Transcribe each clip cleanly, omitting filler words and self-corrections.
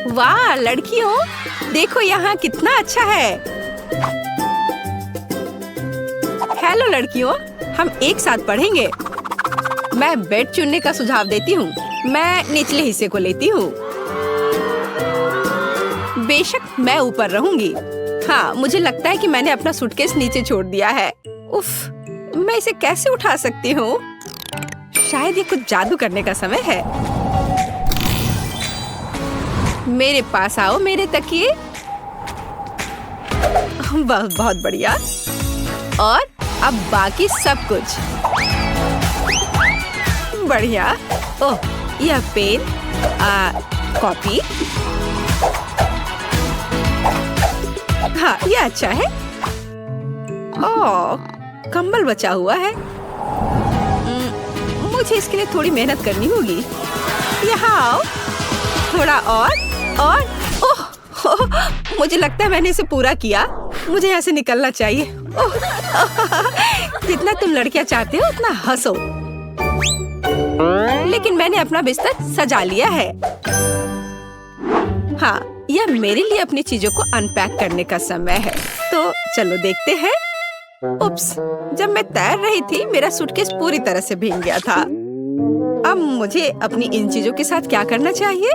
वाह लड़कियों, देखो यहाँ कितना अच्छा है। हेलो लड़कियों, हम एक साथ पढ़ेंगे। मैं बेड चुनने का सुझाव देती हूँ। मैं निचले हिस्से को लेती हूँ। बेशक मैं ऊपर रहूंगी। हाँ, मुझे लगता है कि मैंने अपना सूटकेस नीचे छोड़ दिया है। उफ, मैं इसे कैसे उठा सकती हूँ? शायद ये कुछ जादू करने का समय है। मेरे पास आओ मेरे तकिए। बहुत बढ़िया। और अब बाकी सब कुछ बढ़िया। ओह, यह पेन, कॉपी। हाँ, यह अच्छा है। ओह, कंबल बचा हुआ है। मुझे इसके लिए थोड़ी मेहनत करनी होगी। यहाँ आओ, थोड़ा और। ओह, मुझे लगता है मैंने इसे पूरा किया। मुझे यहाँ से निकलना चाहिए। जितना तुम लड़कियाँ चाहते हो उतना हंसो। लेकिन मैंने अपना बिस्तर सजा लिया है। हाँ, यह मेरे लिए अपनी चीजों को अनपैक करने का समय है। तो चलो देखते हैं। उप्स, जब मैं तैर रही थी मेरा सूटकेस पूरी तरह से भीग गया था। अब मुझे अपनी इन चीजों के साथ क्या करना चाहिए?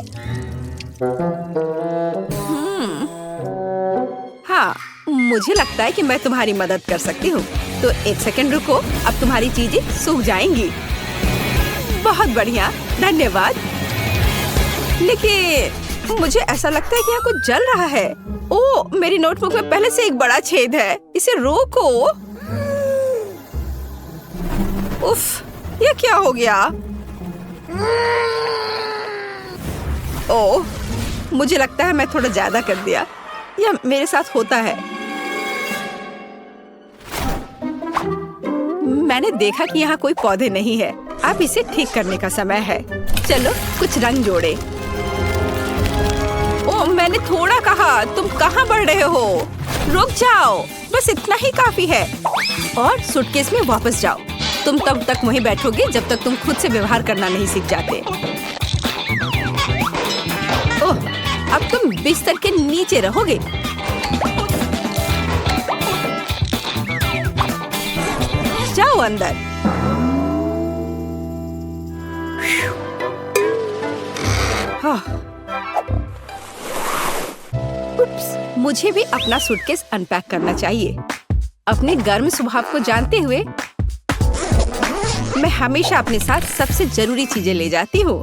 हाँ, मुझे लगता है कि मैं तुम्हारी मदद कर सकती हूँ। तो एक सेकंड रुको, अब तुम्हारी चीजें सूख जाएंगी। बहुत बढ़िया, धन्यवाद। लेकिन मुझे ऐसा लगता है कि यहाँ कुछ जल रहा है। ओह, मेरी नोटबुक में पहले से एक बड़ा छेद है। इसे रोको। उफ, ये क्या हो गया? ओह, मुझे लगता है मैं थोड़ा ज्यादा कर दिया। यह मेरे साथ होता है। मैंने देखा कि यहाँ कोई पौधे नहीं है। अब इसे ठीक करने का समय है। चलो कुछ रंग जोड़े। ओह, मैंने थोड़ा कहा। तुम कहाँ बढ़ रहे हो? रुक जाओ, बस इतना ही काफी है। और सूटकेस में वापस जाओ। तुम तब तक वहीं बैठोगे जब तक तुम खुद से व्यवहार करना नहीं सीख जाते। ओह, अब तुम बिस्तर के नीचे रहोगे। जाओ अंदर। उप्स, मुझे भी अपना सूटकेस अनपैक करना चाहिए। अपने गर्म स्वभाव को जानते हुए मैं हमेशा अपने साथ सबसे जरूरी चीजें ले जाती हूँ।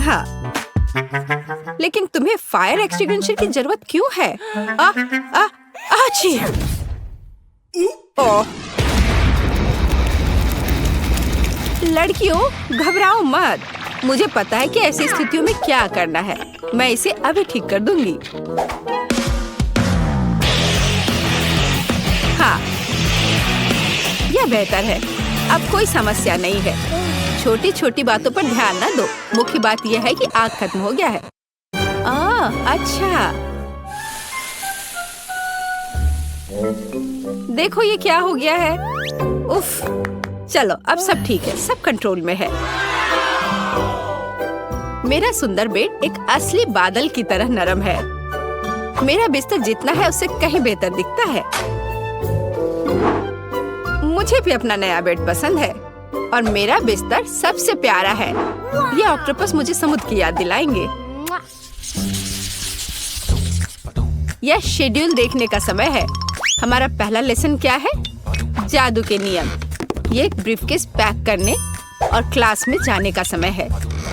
हाँ, लेकिन तुम्हें फायर एक्सटिंग्विशर की जरूरत क्यों है? आची! ओह, लड़कियों घबराओ मत। मुझे पता है कि ऐसी स्थितियों में क्या करना है। मैं इसे अभी ठीक कर दूंगी। हाँ, यह बेहतर है। अब कोई समस्या नहीं है। छोटी छोटी बातों पर ध्यान न दो। मुख्य बात यह है कि आग खत्म हो गया है। अच्छा, देखो ये क्या हो गया है। उफ, चलो अब सब ठीक है, सब कंट्रोल में है। मेरा सुंदर बेड एक असली बादल की तरह नरम है। मेरा बिस्तर जितना है उससे कहीं बेहतर दिखता है। मुझे भी अपना नया बेड पसंद है और मेरा बिस्तर सबसे प्यारा है। ये ऑक्टोपस मुझे समुद्र की याद दिलाएंगे। यह शेड्यूल देखने का समय है। हमारा पहला लेसन क्या है? जादू के नियम। ये एक ब्रीफकेस पैक करने और क्लास में जाने का समय है।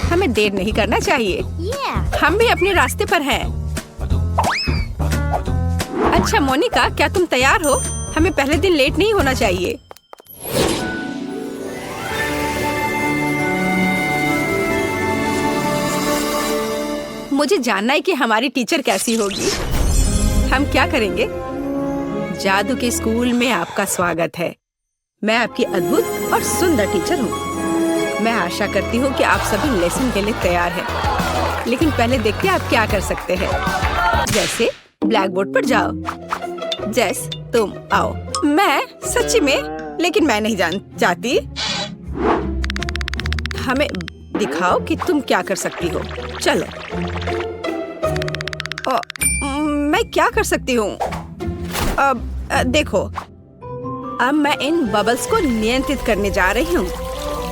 हमें देर नहीं करना चाहिए। हम भी अपने रास्ते पर हैं। अच्छा मोनिका, क्या तुम तैयार हो? हमें पहले दिन लेट नहीं होना चाहिए। मुझे जानना है कि हमारी टीचर कैसी होगी। हम क्या करेंगे? जादू के स्कूल में आपका स्वागत है। मैं आपकी अद्भुत और सुंदर टीचर हूँ। मैं आशा करती हूँ कि आप सभी लेसन के लिए तैयार हैं। लेकिन पहले देखते हैं आप क्या कर सकते हैं। जैसे ब्लैक बोर्ड पर जाओ। जेस, तुम आओ। मैं सच्ची में, लेकिन मैं नहीं चाहती। हमें दिखाओ कि तुम क्या कर सकती हो। चलो। मैं क्या कर सकती हूँ? अब देखो, अब मैं इन बबल्स को नियंत्रित करने जा रही हूँ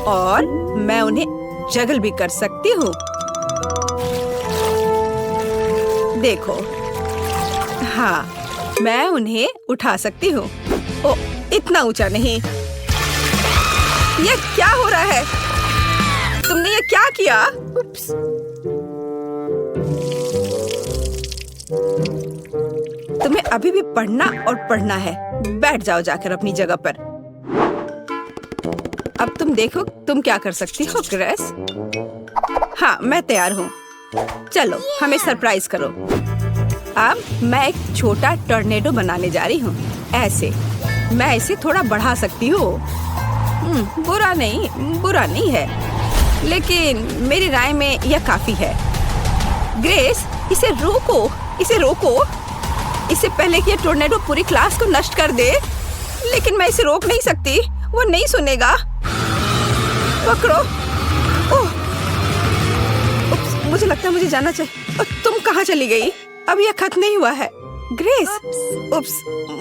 और मैं उन्हें जगल भी कर सकती हूँ। देखो, हाँ, मैं उन्हें उठा सकती हूँ। ओ, इतना ऊंचा नहीं। ये क्या हो रहा है? तुमने ये क्या किया? उप्स। तुम्हें अभी भी पढ़ना और पढ़ना है। बैठ जाओ जाकर अपनी जगह पर। अब तुम देखो तुम क्या कर सकती हो ग्रेस। हाँ, मैं तैयार हूँ। चलो, हमें सरप्राइज करो। अब मैं एक छोटा टॉर्नेडो बनाने जा रही हूँ। ऐसे मैं इसे थोड़ा बढ़ा सकती हूँ। बुरा नहीं है, लेकिन मेरी राय में यह काफी है। ग्रेस, इसे रोको। इससे पहले कि यह टॉर्नेडो पूरी क्लास को नष्ट कर दे। लेकिन मैं इसे रोक नहीं सकती, वो नहीं सुनेगा। पकड़ो। ओह, मुझे लगता है मुझे जाना चाहिए। तुम कहाँ चली गई? अब यह खत्म नहीं हुआ है। ग्रेस,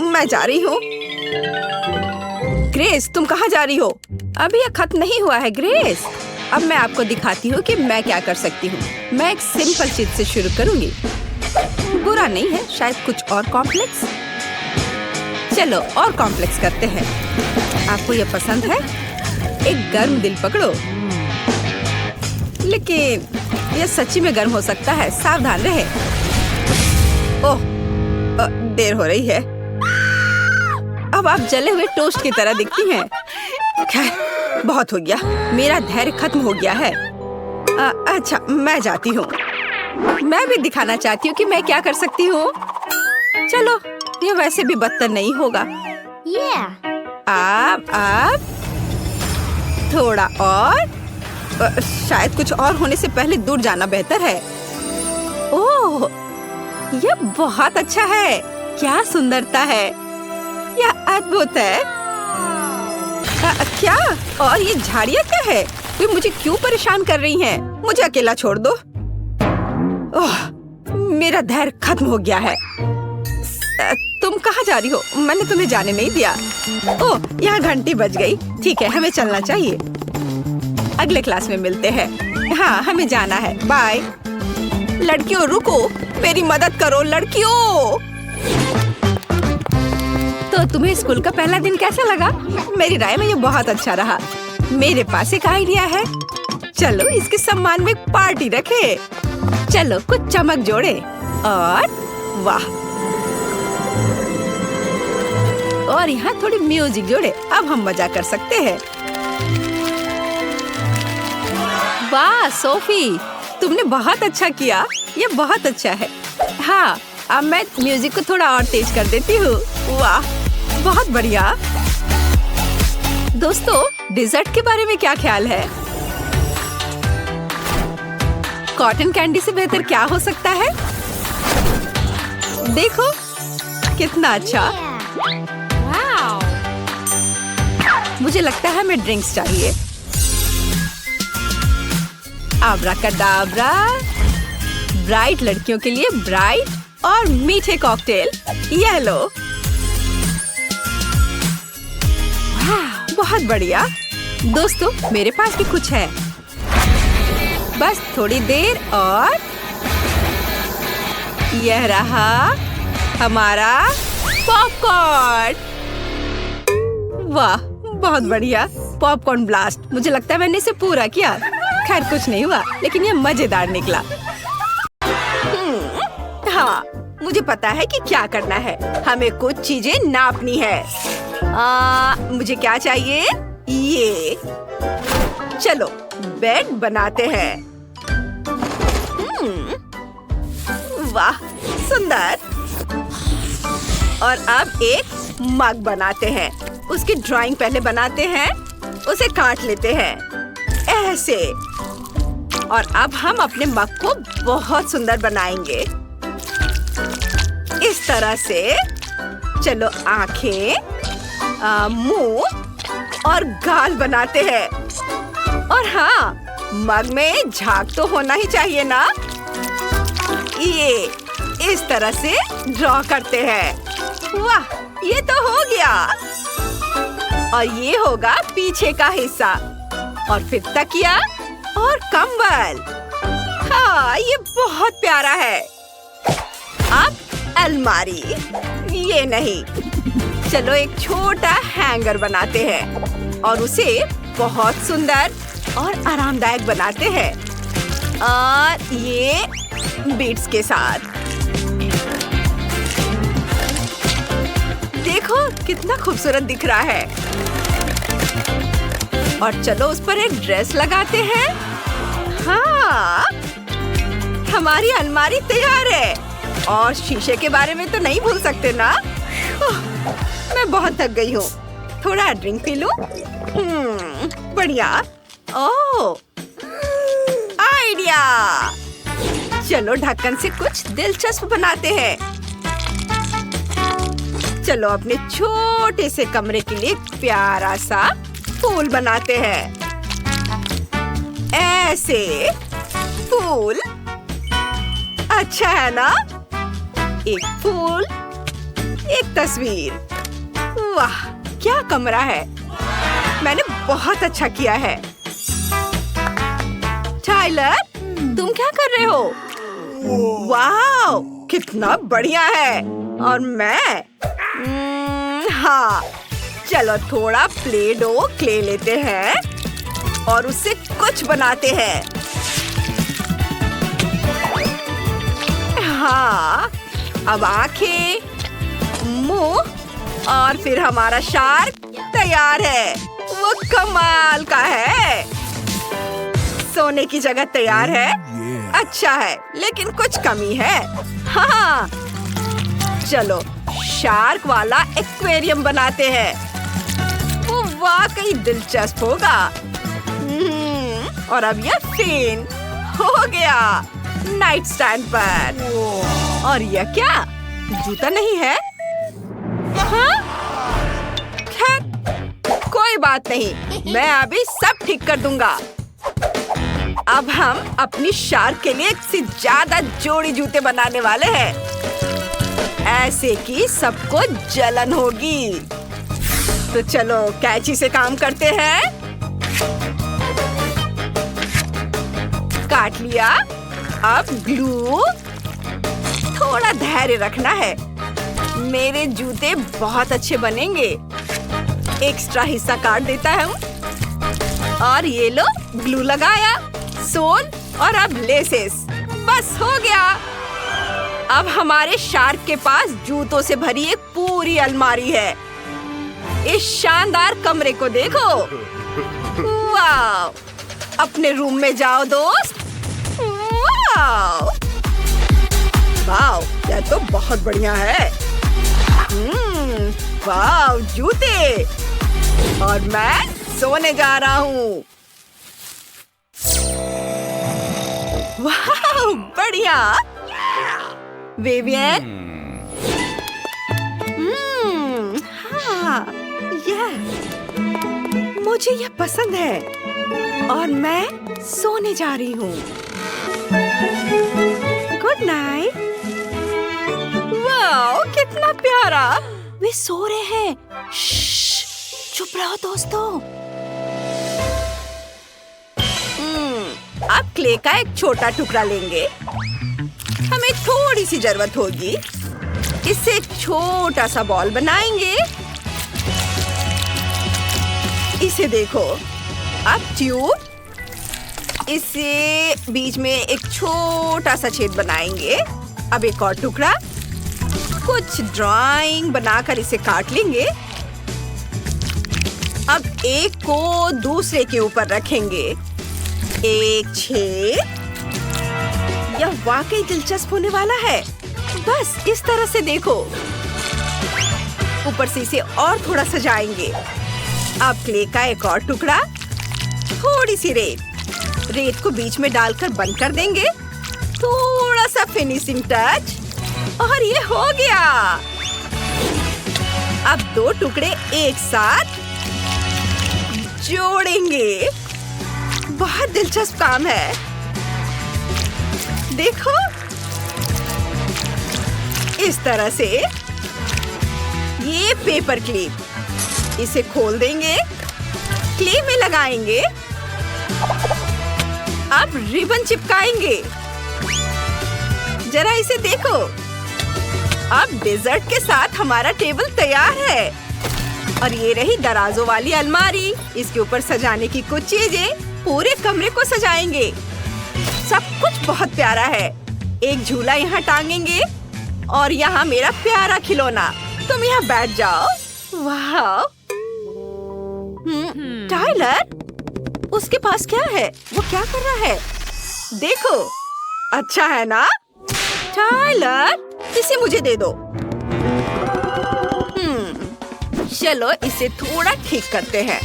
मैं जा रही हूँ। ग्रेस, तुम कहाँ जा रही हो? अभी यह खत्म नहीं हुआ है ग्रेस। अब मैं आपको दिखाती हूँ कि मैं क्या कर सकती हूँ। मैं एक सिंपल चीज से शुरू करूँगी। बुरा नहीं है, शायद कुछ और कॉम्प्लेक्स। चलो, और कॉम्प्लेक्स करते हैं। आपको यह पसंद है? एक गर्म दिल पकड़ो। लेकिन यह सच्ची में गर्म हो सकता है, सावधान रहे। ओह, देर हो रही है। अब आप जले हुए टोस्ट की तरह दिखती हैं। खैर, बहुत हो गया। मेरा धैर्य खत्म हो गया है। अच्छा, मैं जाती हूँ। मैं भी दिखाना चाहती हूँ कि मैं क्या कर सकती हूँ। चलो, ये वैसे भी बदतर नहीं होगा। आप थोड़ा और। शायद कुछ और होने से पहले दूर जाना बेहतर है। ओह, यह बहुत अच्छा है। क्या सुंदरता है। यह अद्भुत है। क्या? और ये झाड़ियाँ क्या है? वे मुझे क्यों परेशान कर रही हैं? मुझे अकेला छोड़ दो। ओह, मेरा धैर्य खत्म हो गया है। तुम कहाँ जा रही हो? मैंने तुम्हें जाने नहीं दिया। ओह, यहाँ घंटी बज गई। ठीक है, हमें चलना चाहिए। अगले क्लास में मिलते हैं। हाँ, हमें जाना है। बाय। लड़कियों, रुको, मेरी मदद करो लड़कियों। तो तुम्हें स्कूल का पहला दिन कैसा लगा? मेरी राय में ये बहुत अच्छा रहा। मेरे पास एक आइडिया है। चलो, इसके सम्मान में एक पार्टी रखे। चलो, कुछ चमक जोड़े और वाह, और यहाँ थोड़ी म्यूजिक जोड़े। अब हम मजा कर सकते हैं। वाह सोफी, तुमने बहुत अच्छा किया। ये बहुत अच्छा है। हाँ, अब मैं म्यूजिक को थोड़ा और तेज कर देती हूँ। वाह, बहुत बढ़िया। दोस्तों, डिजर्ट के बारे में क्या ख्याल है? कॉटन कैंडी से बेहतर क्या हो सकता है? देखो, कितना अच्छा। मुझे लगता है हमें ड्रिंक्स चाहिए। आब्राकाडाब्रा। ब्राइट लड़कियों के लिए ब्राइट और मीठे कॉकटेल। ये लो। बहुत बढ़िया। दोस्तों, मेरे पास भी कुछ है। बस थोड़ी देर और यह रहा हमारा पॉपकॉर्न। वाह, बहुत बढ़िया। Popcorn blast. मुझे लगता है मैंने इसे पूरा किया। खैर, कुछ नहीं हुआ, लेकिन यह मजेदार निकला। हाँ, मुझे पता है कि क्या करना है। हमें कुछ चीजें नापनी है। मुझे क्या चाहिए? ये। चलो, बेड बनाते हैं। वाह, सुंदर। और अब एक मग बनाते हैं। उसकी ड्राइंग पहले बनाते हैं, उसे काट लेते हैं ऐसे। और अब हम अपने मग को बहुत सुंदर बनाएंगे इस तरह से। चलो, आंखें, मुंह और गाल बनाते हैं। और हाँ, मग में झाग तो होना ही चाहिए ना। ये इस तरह से ड्रॉ करते हैं। वाह, ये तो हो गया। और ये होगा पीछे का हिस्सा और फिर तकिया और कंबल। हाँ, ये बहुत प्यारा है। अब अलमारी, ये नहीं, चलो एक छोटा हैंगर बनाते हैं और उसे बहुत सुंदर और आरामदायक बनाते हैं। और ये बीड्स के साथ देखो कितना खूबसूरत दिख रहा है। और चलो उस पर एक ड्रेस लगाते हैं। हाँ, हमारी अलमारी तैयार है। और शीशे के बारे में तो नहीं भूल सकते ना। मैं बहुत थक गई हूँ, थोड़ा ड्रिंक पी लूं। बढ़िया। ओह, आइडिया। चलो ढक्कन से कुछ दिलचस्प बनाते हैं। चलो अपने छोटे से कमरे के लिए प्यारा सा फूल बनाते हैं। ऐसे फूल अच्छा है ना? एक फूल, एक तस्वीर। वाह, क्या कमरा है। मैंने बहुत अच्छा किया है। टाइलर, तुम क्या कर रहे हो? वाह, कितना बढ़िया है। और मैं हाँ, चलो थोड़ा प्ले डो क्ले लेते हैं और उससे कुछ बनाते हैं। हाँ, अब आंखें, मुंह और फिर हमारा शार्क तैयार है। वो कमाल का है। सोने की जगह तैयार है। अच्छा है, लेकिन कुछ कमी है। हाँ, चलो शार्क वाला एक्वेरियम बनाते हैं। वो वाकई दिलचस्प होगा। और अब यह फैन हो गया नाइट स्टैंड पर। और यह क्या, जूता नहीं है? हाँ? खैर, कोई बात नहीं, मैं अभी सब ठीक कर दूंगा। अब हम अपनी शार्क के लिए एक से ज्यादा जोड़ी जूते बनाने वाले हैं, ऐसे कि सबको जलन होगी। तो चलो कैंची से काम करते हैं। काट लिया। अब ग्लू। थोड़ा धैर्य रखना है, मेरे जूते बहुत अच्छे बनेंगे। एक्स्ट्रा हिस्सा काट देता हूँ। और ये लो, ग्लू लगाया, सोल और अब लेसेस। बस हो गया। अब हमारे शार्क के पास जूतों से भरी एक पूरी अलमारी है। इस शानदार कमरे को देखो। वाह, अपने रूम में जाओ दोस्त। वाह, वाह, यह तो बहुत बढ़िया है। वाह, जूते। और मैं सोने जा रहा हूँ। वाह, बढ़िया। विवियन, हाँ, मुझे यह पसंद है। और मैं सोने जा रही हूँ। Good night. वाह, कितना प्यारा। वे सो रहे हैं। चुप रहो दोस्तों। अब क्ले का एक छोटा टुकड़ा लेंगे। हमें थोड़ी सी जरूरत होगी। इससे एक छोटा सा बॉल बनाएंगे। इसे देखो। अब ट्यूब, इसे बीच में एक छोटा सा छेद बनाएंगे। अब एक और टुकड़ा। कुछ ड्राइंग बनाकर इसे काट लेंगे। अब एक को दूसरे के ऊपर रखेंगे। एक छेद। यह वाकई दिलचस्प होने वाला है। बस इस तरह से देखो। ऊपर से इसे और थोड़ा सजाएंगे। अब क्ले का एक और टुकड़ा, थोड़ी सी रेत को बीच में डालकर बंद कर देंगे। थोड़ा सा फिनिशिंग टच और ये हो गया। अब दो टुकड़े एक साथ जोड़ेंगे। बहुत दिलचस्प काम है। देखो, इस तरह से ये पेपर क्लिप, इसे खोल देंगे, क्ले में लगाएंगे, अब रिबन चिपकाएंगे। जरा इसे देखो, अब डेजर्ट के साथ हमारा टेबल तैयार है। और ये रही दराजों वाली अलमारी, इसके ऊपर सजाने की कुछ चीजें पूरे कमरे को सजाएंगे। सब कुछ बहुत प्यारा है। एक झूला यहाँ टांगेंगे और यहाँ मेरा प्यारा खिलौना। तुम यहाँ बैठ जाओ। वाह! टाइलर, उसके पास क्या है? वो क्या कर रहा है? देखो, अच्छा है ना? टाइलर, इसे मुझे दे दो। चलो इसे थोड़ा ठीक करते हैं।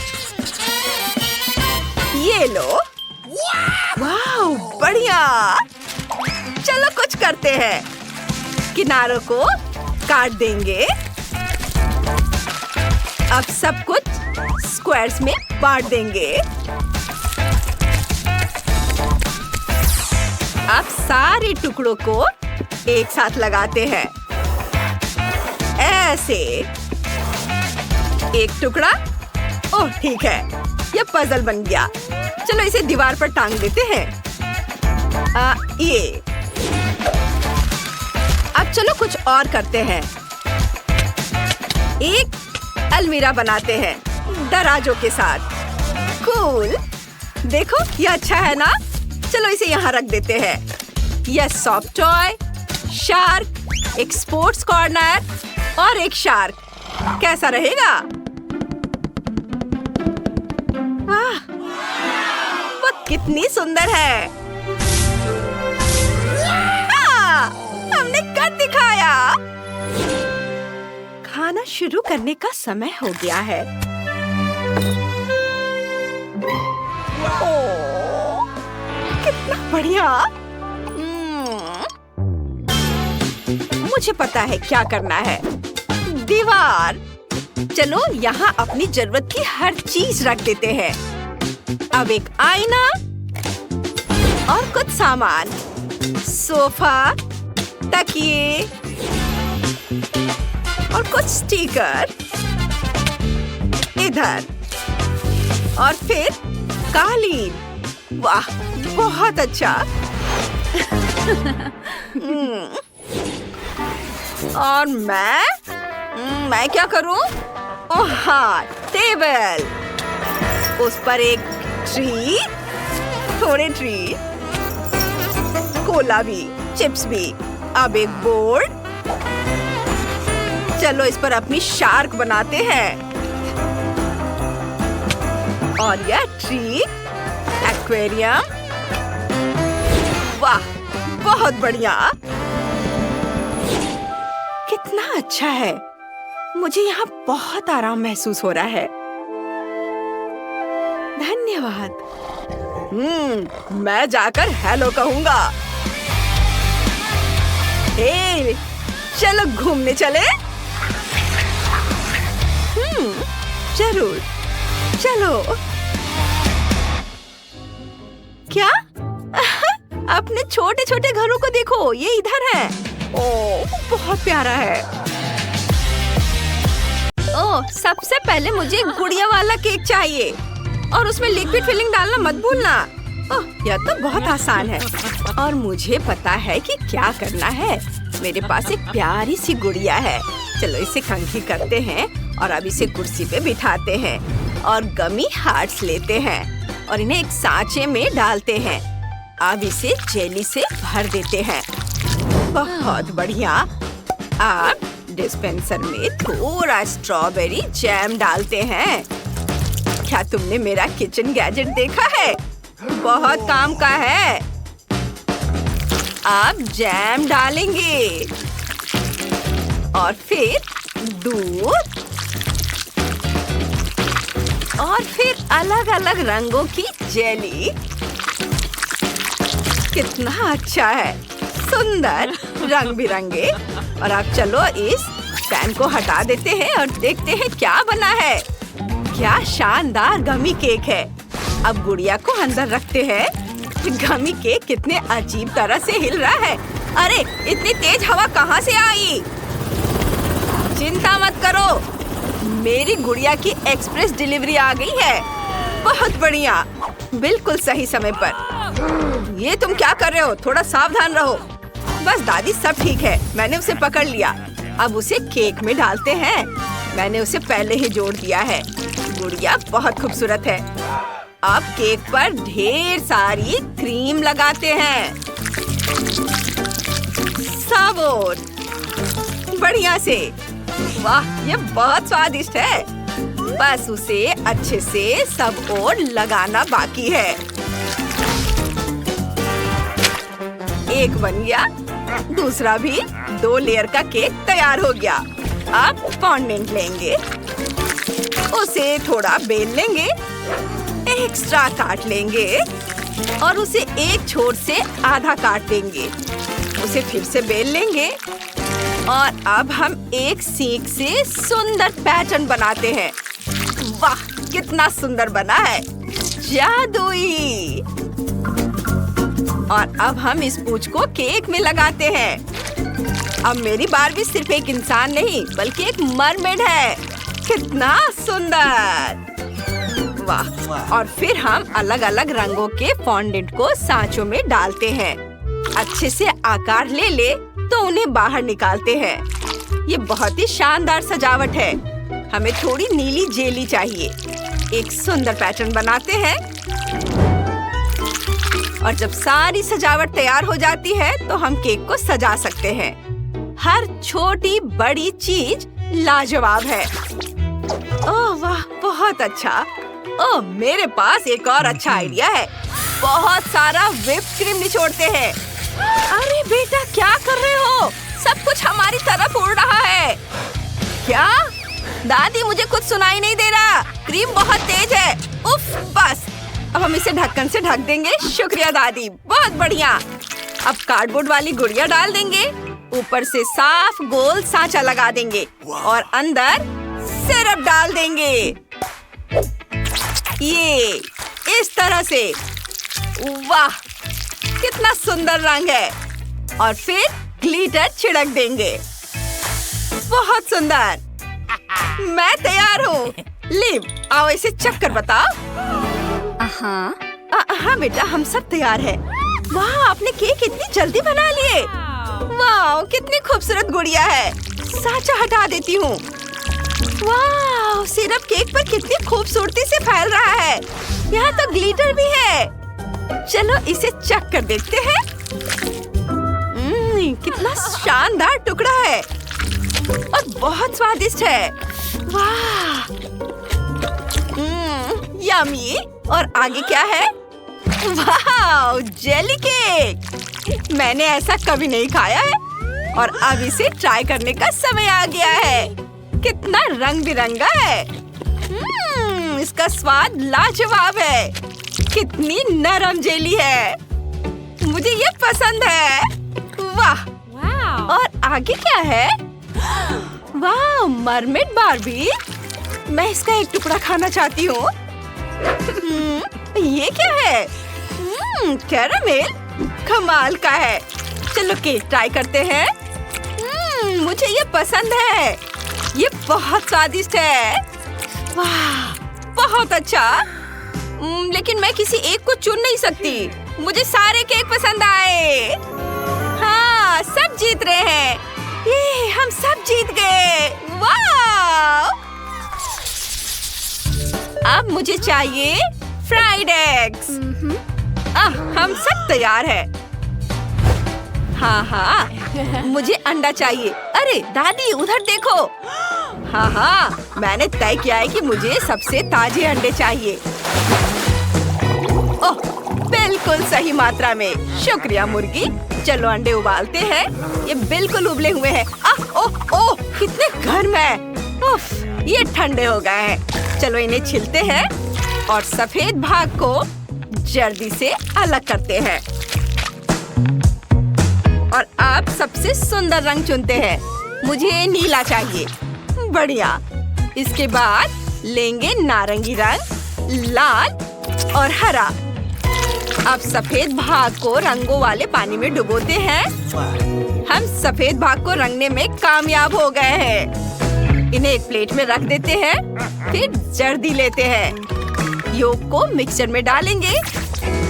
ये लो। वाह, बढ़िया। चलो कुछ करते हैं। किनारों को काट देंगे। अब सब कुछ स्क्वायर्स में बांट देंगे। अब सारे टुकड़ों को एक साथ लगाते हैं। ऐसे एक टुकड़ा। ओह, ठीक है, ये पजल बन गया। चलो इसे दीवार पर टांग देते हैं। ये। अब चलो कुछ और करते हैं। एक अलमीरा बनाते हैं दराजों के साथ। कूल। देखो, ये अच्छा है ना? चलो इसे यहाँ रख देते हैं। यह सॉफ्ट टॉय, शार्क, एक स्पोर्ट्स कॉर्नर और एक शार्क। कैसा रहेगा? वाह, वो कितनी सुंदर है। हाँ, हमने कर दिखाया। खाना शुरू करने का समय हो गया है। ओह, कितना बढ़िया। मुझे पता है क्या करना है। दीवार। चलो यहाँ अपनी जरूरत की हर चीज रख देते हैं। अब एक आईना और कुछ सामान, सोफा, तकिए और कुछ स्टिकर इधर, और फिर कालीन। वाह, बहुत अच्छा। और मैं क्या करूं? ओह हाँ, टेबल। उस पर एक ट्री, थोड़े ट्री, कोला भी, चिप्स भी। अब एक बोर्ड। चलो इस पर अपनी शार्क बनाते हैं। और यह ट्री, एक्वेरियम। वाह, बहुत बढ़िया। कितना अच्छा है। मुझे यहाँ बहुत आराम महसूस हो रहा है। धन्यवाद। मैं जाकर हेलो कहूँगा। हे, चलो घूमने चले। जरूर, चलो। क्या? अपने छोटे छोटे घरों को देखो, ये इधर है। ओह, बहुत प्यारा है। ओह, सबसे पहले मुझे गुड़िया वाला केक चाहिए और उसमें लिक्विड फिलिंग डालना मत भूलना। ओह, यह तो बहुत आसान है और मुझे पता है कि क्या करना है। मेरे पास एक प्यारी सी गुड़िया है। चलो इसे कंघी करते हैं और अब इसे कुर्सी पे बिठाते हैं और गमी हार्ट्स लेते हैं और इन्हें एक सांचे में डालते हैं। अब इसे जेली से भर देते हैं। बहुत बढ़िया। अब डिस्पेंसर में थोड़ा स्ट्रॉबेरी जैम डालते हैं। क्या तुमने मेरा किचन गैजेट देखा है? बहुत काम का है। अब जैम डालेंगे और फिर दूध और फिर अलग अलग रंगों की जेली। कितना अच्छा है, सुंदर, रंग बिरंगे। और अब चलो इस पैन को हटा देते हैं और देखते हैं क्या बना है। क्या शानदार गमी केक है। अब गुड़िया को अंदर रखते हैं। गमी केक कितने अजीब तरह से हिल रहा है। अरे इतनी तेज हवा कहाँ से आई? चिंता मत करो, मेरी गुड़िया की एक्सप्रेस डिलीवरी आ गई है। बहुत बढ़िया, बिल्कुल सही समय पर। ये तुम क्या कर रहे हो? थोड़ा सावधान रहो। बस दादी, सब ठीक है, मैंने उसे पकड़ लिया। अब उसे केक में डालते हैं। मैंने उसे पहले ही जोड़ दिया है। गुड़िया बहुत खूबसूरत है। अब केक पर ढेर सारी क्रीम लगाते हैं। साबुन बढ़िया से। वाह, ये बहुत स्वादिष्ट है। बस उसे अच्छे से सब ओर लगाना बाकी है। एक बन गया, दूसरा भी। 2 लेयर का केक तैयार हो गया। अब फॉन्डेंट लेंगे, उसे थोड़ा बेल लेंगे, एक्स्ट्रा काट लेंगे और उसे एक छोर से आधा काट देंगे। उसे फिर से बेल लेंगे और अब हम एक सीख से सुंदर पैटर्न बनाते हैं। वाह, कितना सुंदर बना है, जादुई। और अब हम इस पूंछ को केक में लगाते हैं। अब मेरी बारबी सिर्फ एक इंसान नहीं बल्कि एक मरमेड है। कितना सुंदर, वाह। और फिर हम अलग अलग रंगों के फॉन्डेंट को सांचों में डालते हैं। अच्छे से आकार ले ले तो उन्हें बाहर निकालते हैं। ये बहुत ही शानदार सजावट है। हमें थोड़ी नीली जेली चाहिए। एक सुंदर पैटर्न बनाते हैं और जब सारी सजावट तैयार हो जाती है तो हम केक को सजा सकते हैं। हर छोटी बड़ी चीज लाजवाब है। ओह वाह, बहुत अच्छा। ओह, मेरे पास एक और अच्छा आइडिया है। बहुत सारा व्हिप क्रीम निचोड़ते हैं। अरे बेटा, क्या कर रहे हो? सब कुछ हमारी तरफ उड़ रहा है। क्या? दादी, मुझे कुछ सुनाई नहीं दे रहा। क्रीम बहुत तेज है। उफ, बस। अब हम इसे ढक्कन से ढक देंगे। शुक्रिया दादी, बहुत बढ़िया। अब कार्डबोर्ड वाली गुड़िया डाल देंगे, ऊपर से साफ गोल सांचा लगा देंगे और अंदर सिरप डाल देंगे। ये इस तरह से। वाह, कितना सुंदर रंग है। और फिर ग्लिटर छिड़क देंगे। बहुत सुंदर। मैं तैयार हूँ। लिव, आओ इसे चक्कर बताओ। हाँ बेटा, हम सब तैयार हैं। वाह, आपने केक इतनी जल्दी बना लिए। वाह, कितनी खूबसूरत गुड़िया है। सांचा हटा देती हूँ। वाह, सिरप केक पर कितनी खूबसूरती से फैल रहा है। यहाँ तो ग्लिटर भी है। चलो इसे चख कर देखते हैं। कितना शानदार टुकड़ा है और बहुत स्वादिष्ट है। वाह, यम्मी। और आगे क्या है? वाह, जेली केक। मैंने ऐसा कभी नहीं खाया है और अब इसे ट्राई करने का समय आ गया है। कितना रंग बिरंगा है। इसका स्वाद लाजवाब है। कितनी नरम जेली है। मुझे ये पसंद है। वाह। और आगे क्या है? वाह, मरमेड बारबी। मैं इसका एक टुकड़ा खाना चाहती हूँ। ये क्या है? कैरामेल, कमाल का है। चलो केक ट्राई करते हैं। मुझे ये पसंद है। ये बहुत स्वादिष्ट है। वाह, बहुत अच्छा। लेकिन मैं किसी एक को चुन नहीं सकती। मुझे सारे केक पसंद आए। हाँ, सब जीत रहे हैं। ये हम सब जीत गए। वाह! अब मुझे चाहिए फ्राइड एग्स। हम सब तैयार हैं। हाँ, मुझे अंडा चाहिए। अरे दादी, उधर देखो। हाँ, मैंने तय किया है कि मुझे सबसे ताजे अंडे चाहिए। ओह, बिल्कुल सही मात्रा में। शुक्रिया मुर्गी। चलो अंडे उबालते हैं। ये बिल्कुल उबले हुए हैं। ओह, कितने गर्म है। उफ, ये ठंडे हो गए हैं। चलो इन्हें छिलते हैं और सफेद भाग को जल्दी से अलग करते हैं। और अब सबसे सुंदर रंग चुनते हैं। मुझे नीला चाहिए। बढ़िया। इसके बाद लेंगे नारंगी रंग, लाल, और हरा। अब सफेद भाग को रंगों वाले पानी में डुबोते हैं। हम सफेद भाग को रंगने में कामयाब हो गए हैं। इन्हें एक प्लेट में रख देते हैं। फिर जर्दी लेते हैं। योग को मिक्सचर में डालेंगे।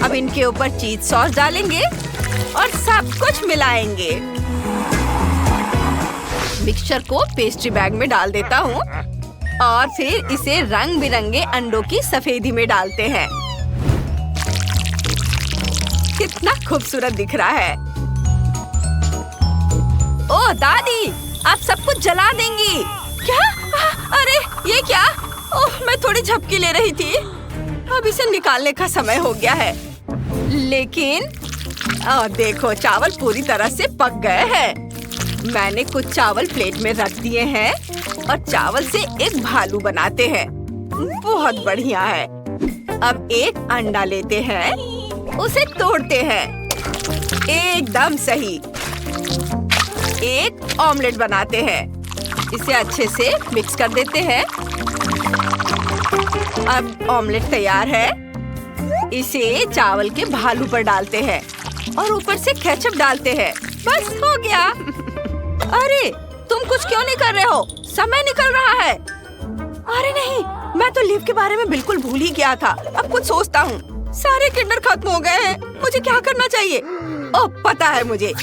अब इनके ऊपर चीज सॉस डालेंगे और सब कुछ मिलाएंगे। मिक्सचर को पेस्ट्री बैग में डाल देता हूँ और फिर इसे रंग बिरंगे अंडों की सफेदी में डालते हैं। कितना खूबसूरत दिख रहा है। ओह दादी, आप सब कुछ जला देंगी क्या? अरे ये क्या? ओह, मैं थोड़ी झपकी ले रही थी। अब इसे निकालने का समय हो गया है। लेकिन देखो, चावल पूरी तरह से पक गए हैं। मैंने कुछ चावल प्लेट में रख दिए हैं और चावल से एक भालू बनाते हैं। बहुत बढ़िया है। अब एक अंडा लेते हैं, उसे तोड़ते हैं। एकदम सही। एक ऑमलेट बनाते हैं। इसे अच्छे से मिक्स कर देते हैं। अब ऑमलेट तैयार है। इसे चावल के भालू पर डालते हैं और ऊपर से केचप डालते हैं। बस हो गया। अरे तुम कुछ क्यों नहीं कर रहे हो? समय निकल रहा है। अरे नहीं, मैं तो लीव के बारे में बिल्कुल भूल ही गया था। अब कुछ सोचता हूँ। सारे किंडर खत्म हो गए हैं। मुझे क्या करना चाहिए? ओह, पता है मुझे।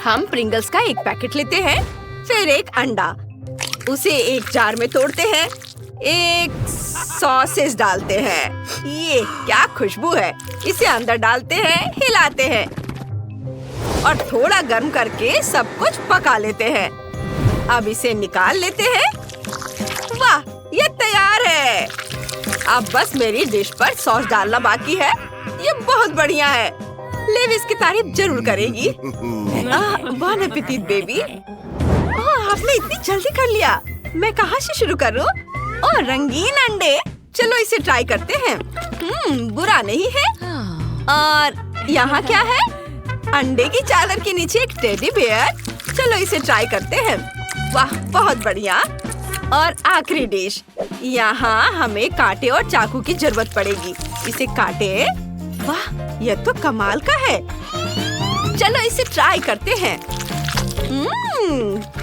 हम प्रिंगल्स का एक पैकेट लेते हैं, फिर एक अंडा, उसे एक जार में तोड़ते हैं, एक सॉसेज डालते हैं। ये क्या खुशबू है। इसे अंदर डालते हैं, हिलाते हैं और थोड़ा गर्म करके सब कुछ पका लेते हैं। अब इसे निकाल लेते हैं। वाह, ये तैयार है। अब बस मेरी डिश पर सॉस डालना बाकी है। ये बहुत बढ़िया है। लिव इसकी तारीफ जरूर करेगी। बॉन एपेटिट बेबी। आपने इतनी जल्दी कर लिया। मैं कहाँ से शुरू करूँ? ओह, रंगीन अंडे। चलो इसे ट्राई करते हैं। बुरा नहीं है। और यहाँ क्या है? अंडे की चादर के नीचे एक टेडी बेयर। चलो इसे ट्राई करते हैं। वाह, बहुत बढ़िया। और आखिरी डिश। यहाँ हमें कांटे और चाकू की जरूरत पड़ेगी। इसे काटे। वाह, यह तो कमाल का है। चलो इसे ट्राई करते हैं।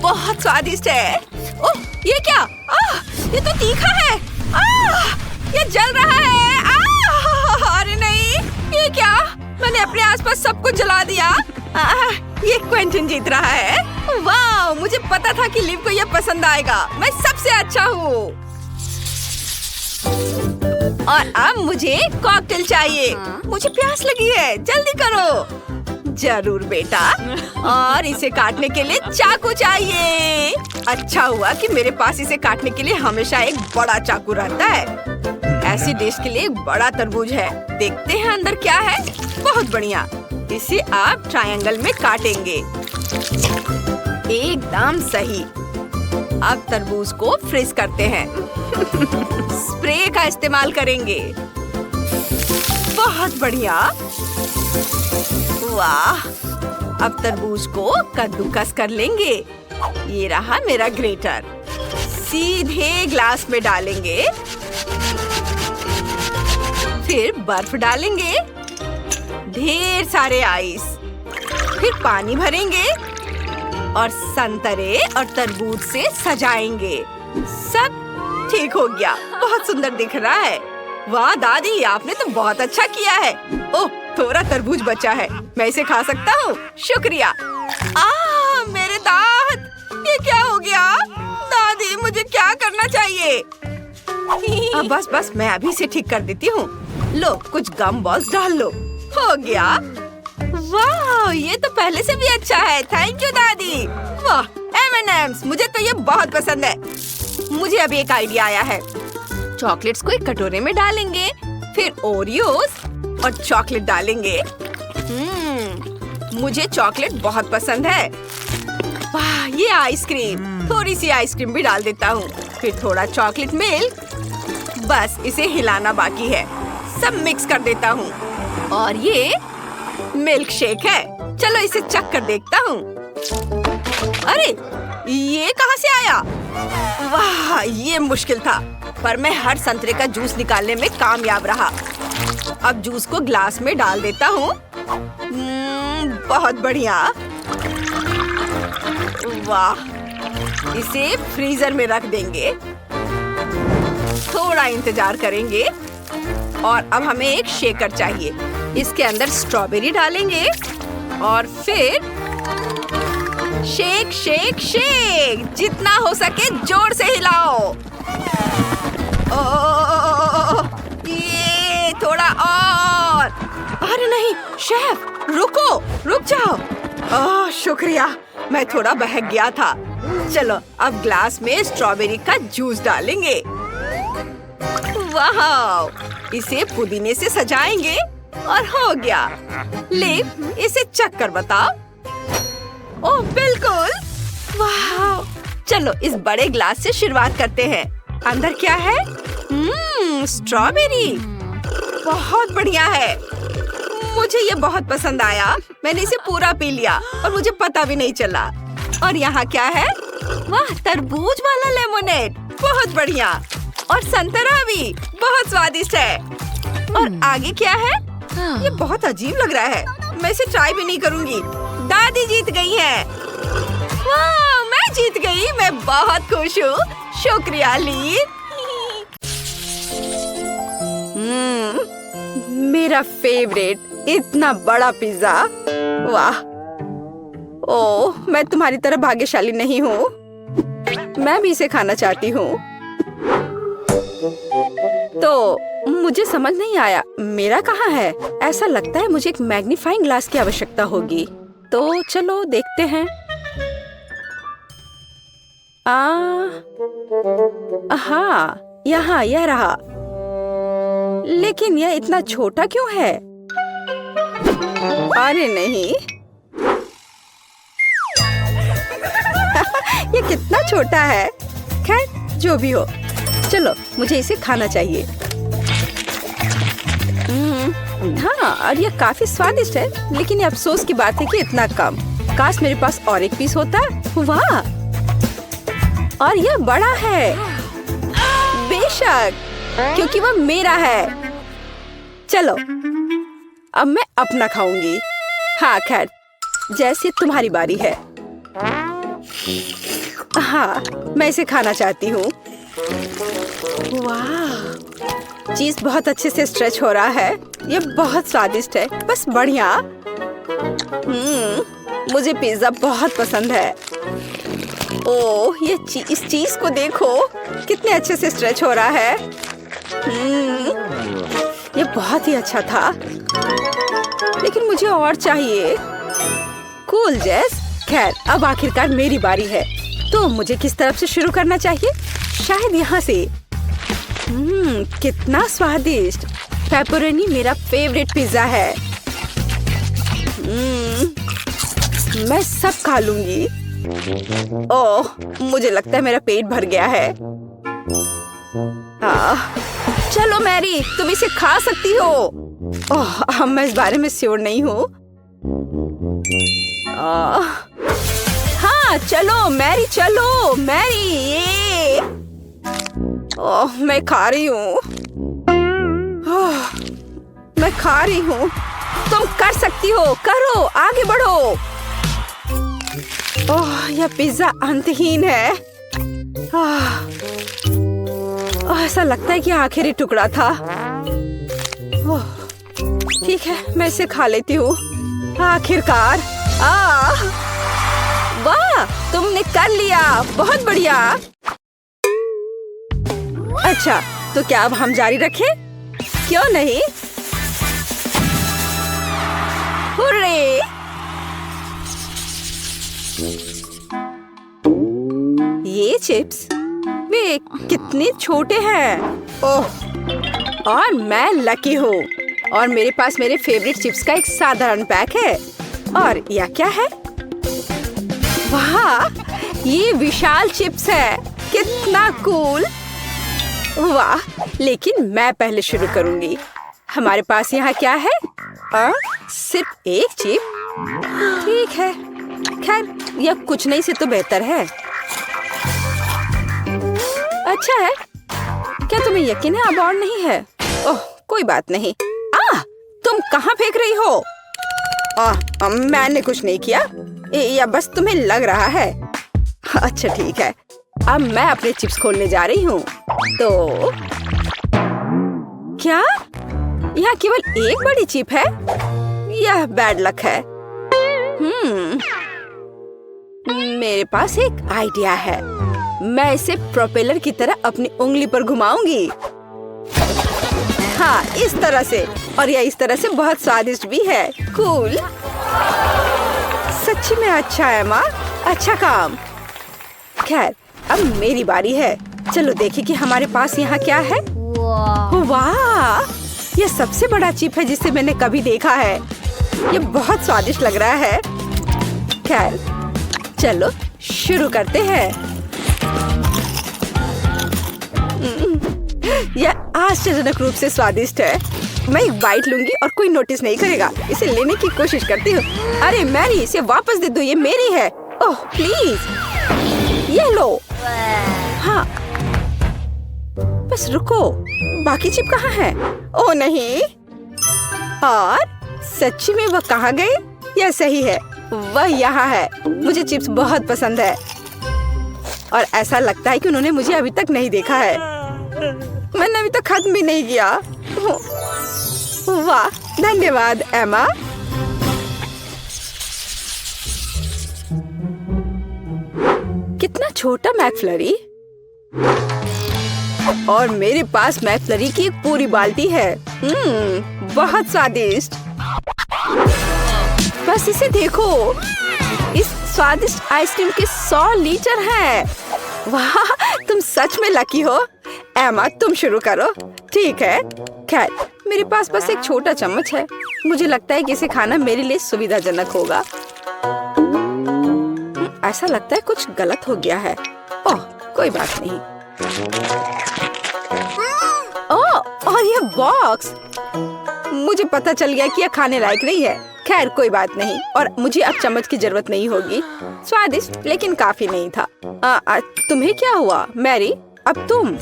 बहुत स्वादिष्ट है। ओह, ये क्या? ये तो तीखा है। ये जल रहा है। अरे नहीं, ये क्या? मैंने अपने आसपास सब कुछ जला दिया। ये क्वेंटिन जीत रहा है। वाह, मुझे पता था कि लिव को ये पसंद आएगा। मैं सबसे अच्छा हूँ। और अब मुझे कॉकटेल चाहिए। मुझे प्यास लगी है। जल्दी करो। जरूर बेटा। और इसे काटने के लिए चाकू चाहिए। अच्छा हुआ कि मेरे पास इसे काटने के लिए हमेशा एक बड़ा चाकू रहता है। ऐसी डिश के लिए एक बड़ा तरबूज है। देखते हैं अंदर क्या है। बहुत बढ़िया। इसे आप ट्रायंगल में काटेंगे। एकदम सही। अब तरबूज को फ्रीज करते हैं। स्प्रे का इस्तेमाल करेंगे। बहुत बढ़िया। वाह, अब तरबूज को कद्दूकस कर लेंगे। ये रहा मेरा ग्रेटर। सीधे ग्लास में डालेंगे। फिर बर्फ डालेंगे। ढेर सारे आइस। फिर पानी भरेंगे और संतरे और तरबूज से सजाएंगे। सब ठीक हो गया। बहुत सुंदर दिख रहा है। वाह दादी, आपने तो बहुत अच्छा किया है। ओह, थोड़ा तरबूज बचा है। मैं इसे खा सकता हूँ? शुक्रिया। मेरे दांत। ये क्या हो गया? दादी, मुझे क्या करना चाहिए? बस मैं अभी से ठीक कर देती हूँ। लो, कुछ गम बॉल्स डाल लो। हो गया। वाह, ये तो पहले से भी अच्छा है। थैंक यू दादी। वाह, M&M's, मुझे तो ये बहुत पसंद है। मुझे अभी एक आइडिया आया है। चॉकलेट्स को एक कटोरे में डालेंगे, फिर ओरियोस और चॉकलेट डालेंगे। मुझे चॉकलेट बहुत पसंद है। वाह, ये आइसक्रीम। थोड़ी सी आइसक्रीम भी डाल देता हूँ। फिर थोड़ा चॉकलेट मिल्क। बस इसे हिलाना बाकी है। सब मिक्स कर देता हूँ। और ये मिल्क शेक है। चलो इसे चख कर देखता हूँ। अरे, ये कहाँ से आया? वाह, ये मुश्किल था, पर मैं हर संतरे का जूस निकालने में कामयाब रहा। अब जूस को ग्लास में डाल देता हूँ। बहुत बढ़िया। वाह, इसे फ्रीजर में रख देंगे। थोड़ा इंतजार करेंगे और अब हमें एक शेकर चाहिए। इसके अंदर स्ट्रॉबेरी डालेंगे और फिर शेक शेक शेक, जितना हो सके जोर से हिलाओ। ये थोड़ा और। अरे नहीं शेफ, रुको, रुक जाओ। शुक्रिया, मैं थोड़ा बहक गया था। चलो अब ग्लास में स्ट्रॉबेरी का जूस डालेंगे। वाह, इसे पुदीने से सजाएंगे और हो गया। ले, इसे चख कर बताओ। ओह बिल्कुल, वाह। चलो इस बड़े ग्लास से शुरुआत करते हैं। अंदर क्या है? स्ट्रॉबेरी। बहुत बढ़िया है, मुझे ये बहुत पसंद आया। मैंने इसे पूरा पी लिया और मुझे पता भी नहीं चला। और यहाँ क्या है? वाह, तरबूज वाला लेमोनेड, बहुत बढ़िया। और संतरा भी बहुत स्वादिष्ट है। और आगे क्या है? ये बहुत अजीब लग रहा है, मैं इसे ट्राई भी नहीं करूँगी। दादी जीत गई है। वाह, मैं जीत गई, मैं बहुत खुश हूँ। शुक्रिया ली। मेरा फेवरेट, इतना बड़ा पिज्जा। वाह। ओह, मैं तुम्हारी तरह भाग्यशाली नहीं हूँ। मैं भी इसे खाना चाहती हूँ। तो मुझे समझ नहीं आया, मेरा कहाँ है? ऐसा लगता है मुझे एक मैग्नीफाइंग ग्लास की आवश्यकता होगी। तो चलो देखते हैं। हाँ, यहाँ यह रहा। लेकिन यह इतना छोटा क्यों है? अरे नहीं। ये कितना छोटा है। खैर, जो भी हो, चलो मुझे इसे खाना चाहिए। हाँ, और ये काफी स्वादिष्ट है, लेकिन ये अफसोस की बात है कि इतना कम। काश मेरे पास और एक पीस होता। वाह, और यह बड़ा है। बेशक, क्योंकि वह मेरा है। चलो अब मैं अपना खाऊंगी। हाँ खैर, जैसे तुम्हारी बारी है। हाँ, मैं इसे खाना चाहती हूँ। वाह, चीज बहुत अच्छे से स्ट्रेच हो रहा है। ये बहुत स्वादिष्ट है, बस बढ़िया। मुझे पिज्जा बहुत पसंद है। ओह, ये इस चीज को देखो, कितने अच्छे से स्ट्रेच हो रहा है। ये बहुत ही अच्छा था, लेकिन मुझे और चाहिए। कूल जेस। खैर, अब आखिरकार मेरी बारी है। तो मुझे किस तरफ से शुरू करना चाहिए? शायद यहाँ से। कितना स्वादिष्ट। पेपरोनी मेरा फेवरेट पिज्जा है। मैं सब खा लूंगी। ओह, मुझे लगता है मेरा पेट भर गया है। चलो मैरी, तुम इसे खा सकती हो। ओह, मैं इस बारे में श्योर नहीं हूँ। हाँ चलो मैरी, चलो मैरी। ये ओह, मैं खा रही हूँ। मैं खा रही हूँ। तुम कर सकती हो, करो, आगे बढ़ो। ओह, यह पिज्जा अंतहीन है। ऐसा लगता है कि आखिरी टुकड़ा था। ठीक है, मैं इसे खा लेती हूँ। आखिरकार। वाह, तुमने कर लिया, बहुत बढ़िया। अच्छा, तो क्या अब हम जारी रखें? क्यों नहीं? हुर्रे! ये चिप्स वे कितने छोटे हैं। ओह, और मैं लकी हूँ। और मेरे पास मेरे फेवरेट चिप्स का एक साधारण पैक है। और यह क्या है? वाह, ये विशाल चिप्स है। कितना कूल। वाह, लेकिन मैं पहले शुरू करूंगी। हमारे पास यहाँ क्या है? सिर्फ एक चिप। ठीक है, खैर यह कुछ नहीं से तो बेहतर है। अच्छा है। क्या तुम्हें यकीन है अब और नहीं है? ओह, कोई बात नहीं। तुम कहाँ फेंक रही हो? मैंने कुछ नहीं किया, या बस तुम्हें लग रहा है? अच्छा ठीक है, अब मैं अपने चिप्स खोलने जा रही हूँ। तो क्या यहाँ केवल एक बड़ी चिप है? यह बैड लक है। मेरे पास एक आइडिया है। मैं इसे प्रोपेलर की तरह अपनी उंगली पर घुमाऊंगी। हाँ, इस तरह से। और यह इस तरह से बहुत स्वादिष्ट भी है। कूल। सच्ची में अच्छा है माँ, अच्छा काम। खैर, अब मेरी बारी है। चलो देखें कि हमारे पास यहाँ क्या है। वाह, यह सबसे बड़ा चिप है जिसे मैंने कभी देखा है। यह बहुत स्वादिष्ट लग रहा है। खैर, चलो शुरू करते हैं। यह आश्चर्यजनक रूप से स्वादिष्ट है। मैं एक बाइट लूंगी और कोई नोटिस नहीं करेगा। इसे लेने की कोशिश करती हूँ। अरे मैरी, इसे वापस दे दो, ये मेरी है। ओह प्लीज, ये लो। हाँ, बस रुको, बाकी चिप कहाँ है? ओह नहीं। और सच्ची में वह कहाँ गई? यह सही है, वह यहाँ है। मुझे चिप्स बहुत पसंद है और ऐसा लगता है कि उन्होंने मुझे अभी तक नहीं देखा है। मैंने अभी तक खत्म भी नहीं किया। वाह, धन्यवाद एमा। कितना छोटा मैकफ्लरी। और मेरे पास मैकफ्लरी की एक पूरी बाल्टी है। बहुत स्वादिष्ट। बस इसे देखो, इस स्वादिष्ट आइसक्रीम के 100 लीटर हैं। वाह, तुम सच में लकी हो। एमा, तुम शुरू करो। ठीक है। खैर, मेरे पास बस एक छोटा चम्मच है। मुझे लगता है कि इसे खाना मेरे लिए सुविधाजनक होगा। ऐसा लगता है कुछ गलत हो गया है। ओह, कोई बात नहीं। ओह, और यह बॉक्स। मुझे पता चल गया कि यह खाने लायक नहीं है। खैर, कोई बात नहीं। और मुझे अब चम्मच की जरूरत नहीं होगी। स्वादिष्ट लेकिन काफी नहीं था। तुम्हें क्या हुआ मैरी? अब तुम।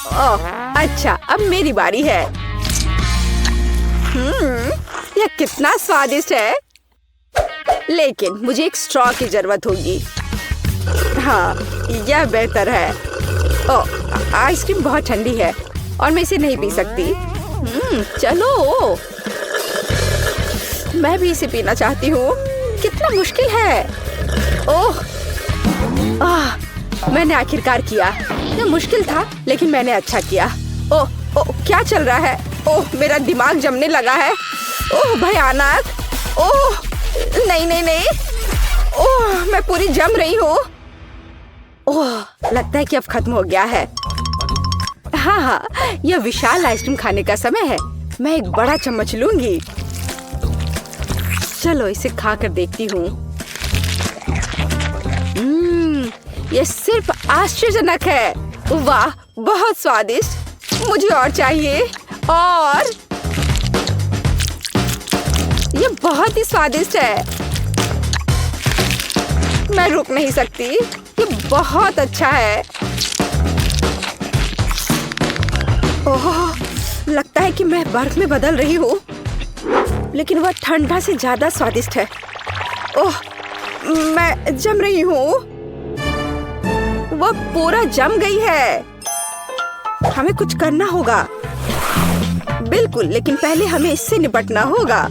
ओह अच्छा, अब मेरी बारी है। यह कितना स्वादिष्ट है। लेकिन मुझे एक स्ट्रॉ की जरूरत होगी। हाँ, यह बेहतर है। ओह, आइसक्रीम बहुत ठंडी है और मैं इसे नहीं पी सकती। चलो, मैं भी इसे पीना चाहती हूँ। कितना मुश्किल है। ओह, मैंने आखिरकार किया। यह मुश्किल था लेकिन मैंने अच्छा किया। ओह, क्या चल रहा है? ओह, मेरा दिमाग जमने लगा है। ओह भयानक। ओह नहीं नहीं नहीं। ओह, मैं पूरी जम रही हूँ। ओह, लगता है कि अब खत्म हो गया है। हाँ, यह विशाल आइसक्रीम खाने का समय है। मैं एक बड़ा चम्मच लूंगी। चलो इसे खाकर देखती हूँ। यह सिर्फ आश्चर्यजनक है। वाह, बहुत स्वादिष्ट। मुझे और चाहिए। और यह बहुत ही स्वादिष्ट है। मैं रुक नहीं सकती। यह बहुत अच्छा है। ओह, लगता है कि मैं बर्फ में बदल रही हूँ, लेकिन वह ठंडा से ज्यादा स्वादिष्ट है। ओह, मैं जम रही हूँ। वह पूरा जम गई है। हमें कुछ करना होगा। बिल्कुल, लेकिन पहले हमें इससे निपटना होगा।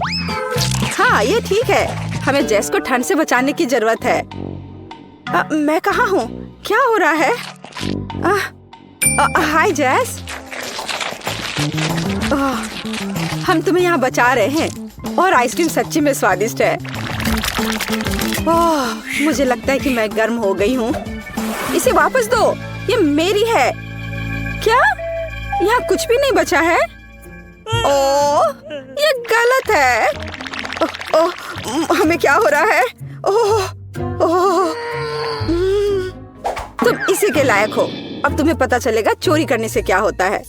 हाँ, ये ठीक है। हमें जेस को ठंड से बचाने की जरूरत है। मैं कहाँ हूँ? क्या हो रहा है? हाय जेस। हम तुम्हें यहाँ बचा रहे हैं और आइसक्रीम सच्ची में स्वादिष्ट है। मुझे लगता है कि मैं गर्म हो गई हूँ। इसे वापस दो, ये मेरी है। क्या? यहाँ कुछ भी नहीं बचा है? ओह, ये गलत है। हमें क्या हो रहा है? तुम इसी के लायक हो। अब तुम्हें पता चलेगा चोरी करने से क्या होता है।